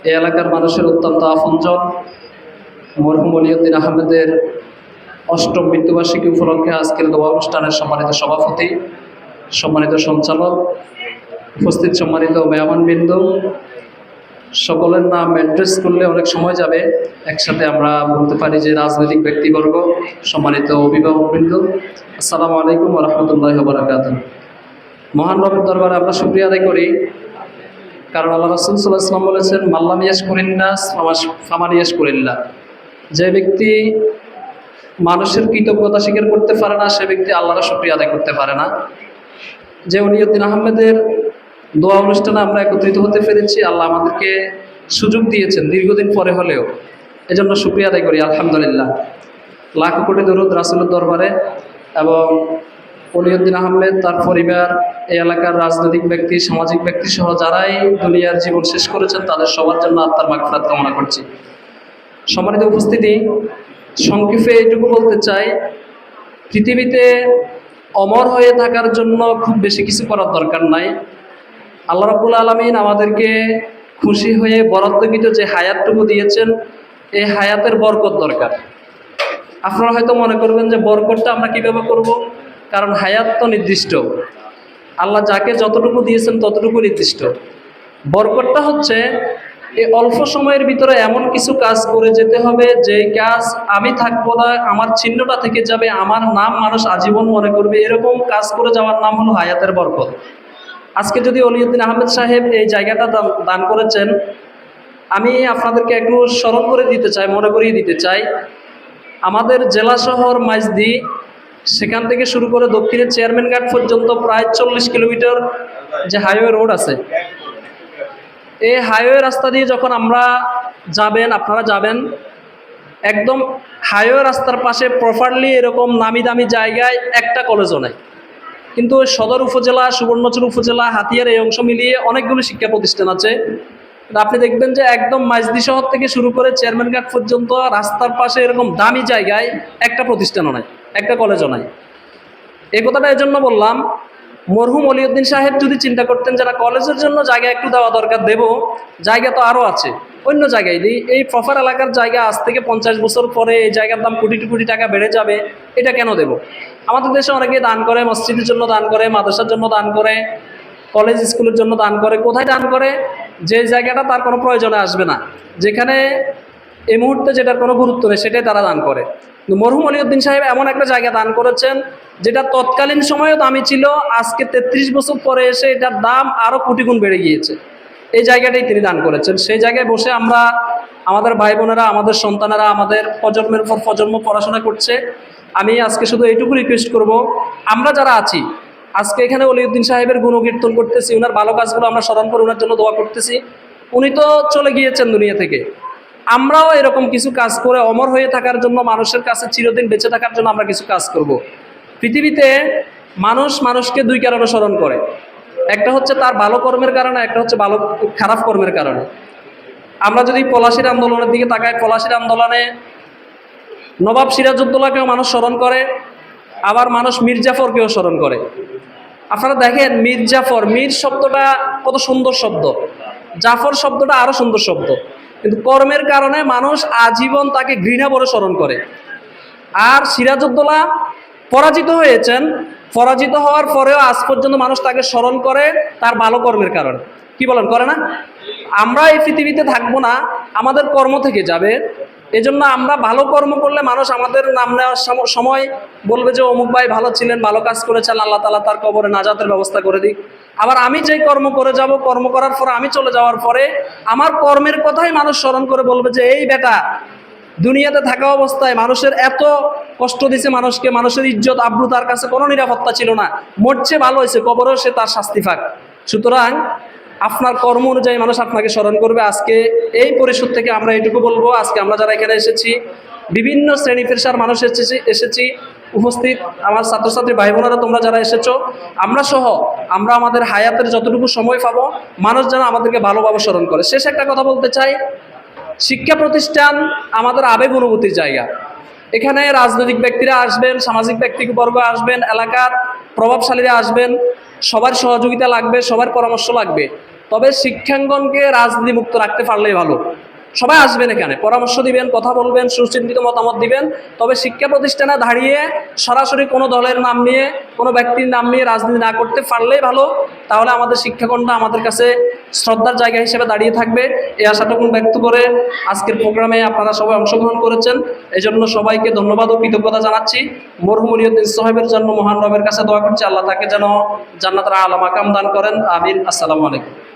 এই এলাকার মানুষের অত্যন্ত আপনজন। মরহুম ওলিউদ্দিন আহমেদের অষ্টম মৃত্যুবার্ষিকী উপলক্ষে আজকের দোয়া অনুষ্ঠানের সম্মানিত সভাপতি, সম্মানিত সঞ্চালক, উপস্থিত সম্মানিত মেহমানবৃন্দ, সকলের নাম অ্যাড্রেস করলে অনেক সময় যাবে। একসাথে আমরা বলতে পারি যে রাজনৈতিক ব্যক্তিবর্গ, সম্মানিত অভিভাবকবৃন্দ, আসসালামু আলাইকুম ওয়া রাহমাতুল্লাহি ওয়া বারাকাতুহু। মহান রবের দরবারে আমরা শুকরিয়া আদায় করি, কারণ আল্লাহ রাসূল সাল্লাল্লাহু আলাইহি ওয়াসাল্লাম বলেছেন, মাল্লাম ইয়াশকুরিন নাস ফামান ইয়াশকুরিল্লাহ। যে ব্যক্তি মানুষের কৃতজ্ঞতা স্বীকার করতে পারে না, সে ব্যক্তি আল্লাহর শুকরিয়া আদায় করতে পারে না। যে ওলিউদ্দিন আহমেদের দোয়া অনুষ্ঠানে আমরা একত্রিত হতে পেরেছি, আল্লাহ আমাদেরকে সুযোগ দিয়েছেন দীর্ঘদিন পরে হলেও, এজন্য শুকরিয়া আদায় করি আলহামদুলিল্লাহ। লাখ কোটি দরুদ রাসূলের দরবারে। এবং ওলিউদ্দিন আহমেদ, তার পরিবার, এই এলাকার রাজনৈতিক ব্যক্তি, সামাজিক ব্যক্তি সহ যারাই দুনিয়ার জীবন শেষ করেছেন, তাদের সবার জন্য আত্মার মাগফিরাত কামনা করছি। সম্মানিত উপস্থিতি, সংক্ষেপে এইটুকু বলতে চাই, পৃথিবীতে অমর হয়ে থাকার জন্য খুব বেশি কিছু করার দরকার নাই। আল্লাহ রাব্বুল আলামিন আমাদেরকে খুশি হয়ে বরাদ্দকৃত যে হায়াতটুকু দিয়েছেন, এই হায়াতের বরকত দরকার। আপনারা হয়তো মনে করবেন যে বরকতটা আমরা কীভাবে করব, কারণ হায়াত তো নির্দিষ্ট, আল্লাহ যাকে যতটুকু দিয়েছেন ততটুকু নির্দিষ্ট। বরকতটা হচ্ছে এই অল্প সময়ের ভিতরে এমন কিছু কাজ করে যেতে হবে, যেই কাজ আমি থাকবো না, আমার চিহ্নটা থেকে যাবে, আমার নাম মানুষ আজীবন মনে করবে, এরকম কাজ করে যাওয়ার নাম হলো হায়াতের বরকত। আজকে যদি ওলিউদ্দিন আহমেদ সাহেব এই জায়গাটা দান করেছেন, আমি আপনাদেরকে একটু স্মরণ করে দিতে চাই, মনে করিয়ে দিতে চাই, আমাদের জেলা শহর মাইজদি, সেখান থেকে শুরু করে দক্ষিণের চেয়ারম্যান ঘাট পর্যন্ত প্রায় 40 কিলোমিটার যে হাইওয়ে রোড আছে, এই হাইওয়ে রাস্তা দিয়ে যখন আপনারা যাবেন, একদম হাইওয়ে রাস্তার পাশে প্রপারলি এরকম নামি দামি জায়গায় একটা কলেজও নাই, কিন্তু সদর উপজেলা, সুবর্ণচর উপজেলা, হাতিয়ার এই অংশ মিলিয়ে অনেকগুলো শিক্ষা প্রতিষ্ঠান আছে। আপনি দেখবেন যে একদম মাইজদি শহর থেকে শুরু করে চেয়ারম্যান ঘাট পর্যন্ত রাস্তার পাশে এরকম দামি জায়গায় একটা প্রতিষ্ঠানও নাই, একটা কলেজও নাই। এই কথাটা এজন্য বললাম, মরহুম ওলিউদ্দিন সাহেব যদি চিন্তা করতেন যারা কলেজের জন্য জায়গা একটু দেওয়া দরকার, দেব, জায়গা তো আরও আছে, অন্য জায়গায় দিই। এই প্রপার এলাকার জায়গা আজ থেকে 50 বছর পরে এই জায়গার দাম কোটি কোটি টাকা বেড়ে যাবে, এটা কেন দেব? আমাদের দেশে অনেকে দান করে, মসজিদের জন্য দান করে, মাদ্রাসার জন্য দান করে, কলেজ স্কুলের জন্য দান করে। কোথায় দান করে? যে জায়গাটা তার কোনো প্রয়োজনে আসবে না, যেখানে এই মুহূর্তে যেটার কোনো গুরুত্ব নেই, সেটাই তারা দান করে। মরহুম ওলিউদ্দিন সাহেব এমন একটা জায়গা দান করেছেন যেটা তৎকালীন সময়েও দামি ছিল, আজকে 33 বছর পরে এসে এটার দাম আরও কোটি গুণ বেড়ে গিয়েছে। এই জায়গাটাই তিনি দান করেছেন। সেই জায়গায় বসে আমরা, আমাদের ভাই বোনেরা, আমাদের সন্তানেরা, আমাদের প্রজন্মের পর প্রজন্ম পড়াশোনা করছে। আমি আজকে শুধু এইটুকু রিকোয়েস্ট করব, আমরা যারা আছি আজকে এখানে ওলিউদ্দিন সাহেবের গুণকীর্তন করতেছি, ওনার ভালো কাজগুলো আমরা স্মরণ করে ওনার জন্য দোয়া করতেছি। উনি তো চলে গিয়েছেন দুনিয়া থেকে, আমরাও এরকম কিছু কাজ করে অমর হয়ে থাকার জন্য, মানুষের কাছে চিরদিন বেঁচে থাকার জন্য আমরা কিছু কাজ করব। পৃথিবীতে মানুষকে দুই কারণে স্মরণ করে, একটা হচ্ছে তার ভালো কর্মের কারণে, একটা হচ্ছে খারাপ কর্মের কারণে। আমরা যদি পলাশির আন্দোলনের দিকে তাকাই, পলাশির আন্দোলনে নবাব সিরাজউদ্দৌলাকেও মানুষ স্মরণ করে, আবার মানুষ মীর জাফরকেও স্মরণ করে। আপনারা দেখেন, মীর জাফর, মীর শব্দটা কত সুন্দর শব্দ, জাফর শব্দটা আরো সুন্দর শব্দ, কিন্তু কর্মের কারণে মানুষ আজীবন তাকে ঘৃণা করে স্মরণ করে। আর সিরাজউদ্দৌলা পরাজিত হয়েছেন, পরাজিত হওয়ার পরেও আজ পর্যন্ত মানুষ তাকে স্মরণ করে তার ভালো কর্মের কারণে। কি বলেন, করে না? আমরা এই পৃথিবীতে থাকবো না, আমাদের কর্ম থেকে যাবে। এজন্য আমরা ভালো কর্ম করলে মানুষ আমাদের নাম নেওয়ার সময় বলবে যে অমুক ভাই ভালো ছিলেন, ভালো কাজ করেছেন, আল্লাহ তাআলা তার কবরে নাজাতের ব্যবস্থা করে দিক। আবার আমি যেই কর্ম করে যাব, কর্ম করার পরে আমি চলে যাওয়ার পরে আমার কর্মের কথাই মানুষ স্মরণ করে বলবে যে এই বেটা দুনিয়াতে থাকা অবস্থায় মানুষের এত কষ্ট দিছে, মানুষকে, মানুষের ইজ্জত আব্রু তার কাছে কোনো নিরাপত্তা ছিল না, মরছে ভালো হয়েছে, কবরেও সে তার শাস্তি পাক। সুতরাং আপনার কর্ম অনুযায়ী মানুষ আপনাকে স্মরণ করবে। আজকে এই পরিষদ থেকে আমরা এইটুকু বলবো, আজকে আমরা যারা এখানে এসেছি, বিভিন্ন শ্রেণী পেশার মানুষ এসেছি উপস্থিত, আমার ছাত্রছাত্রী ভাই বোনেরা তোমরা যারা এসেছো, আমরা সহ আমরা আমাদের হায়াতের যতটুকু সময় পাবো, মানুষ যেন আমাদেরকে ভালোভাবে স্মরণ করে। শেষ একটা কথা বলতে চাই, শিক্ষা প্রতিষ্ঠান আমাদের আবেগ অনুভূতির জায়গা। এখানে রাজনৈতিক ব্যক্তিরা আসবেন, সামাজিক ব্যক্তিবর্গ আসবেন, এলাকার প্রভাবশালীরা আসবেন, সবার সহযোগিতা লাগবে, সবার পরামর্শ লাগবে। তবে শিক্ষাঙ্গনকে রাজনীতি মুক্ত রাখতে পারলেই ভালো। সবাই আসবেন, এখানে পরামর্শ দিবেন, কথা বলবেন, সুচিন্তিত মতামত দিবেন। তবে শিক্ষা প্রতিষ্ঠানে দাঁড়িয়ে সরাসরি কোনো দলের নাম নিয়ে, কোনো ব্যক্তির নাম নিয়ে রাজনীতি না করতে পারলেই ভালো। তাহলে আমাদের শিক্ষাগণটা আমাদের কাছে শ্রদ্ধার জায়গা হিসেবে দাঁড়িয়ে থাকবে। এই আশাটুকু ব্যক্ত করে আজকের প্রোগ্রামে আপনারা সবাই অংশগ্রহণ করেছেন, এই জন্য সবাইকে ধন্যবাদ ও কৃতজ্ঞতা জানাচ্ছি। মরহুম মনিউদ্দিন সাহেবের জন্য মহান রবের কাছে দোয়া করছি, আল্লাহ তাকে যেন জান্নাতুল আলা মাকাম দান করেন। আমিন। আসসালামু আলাইকুম।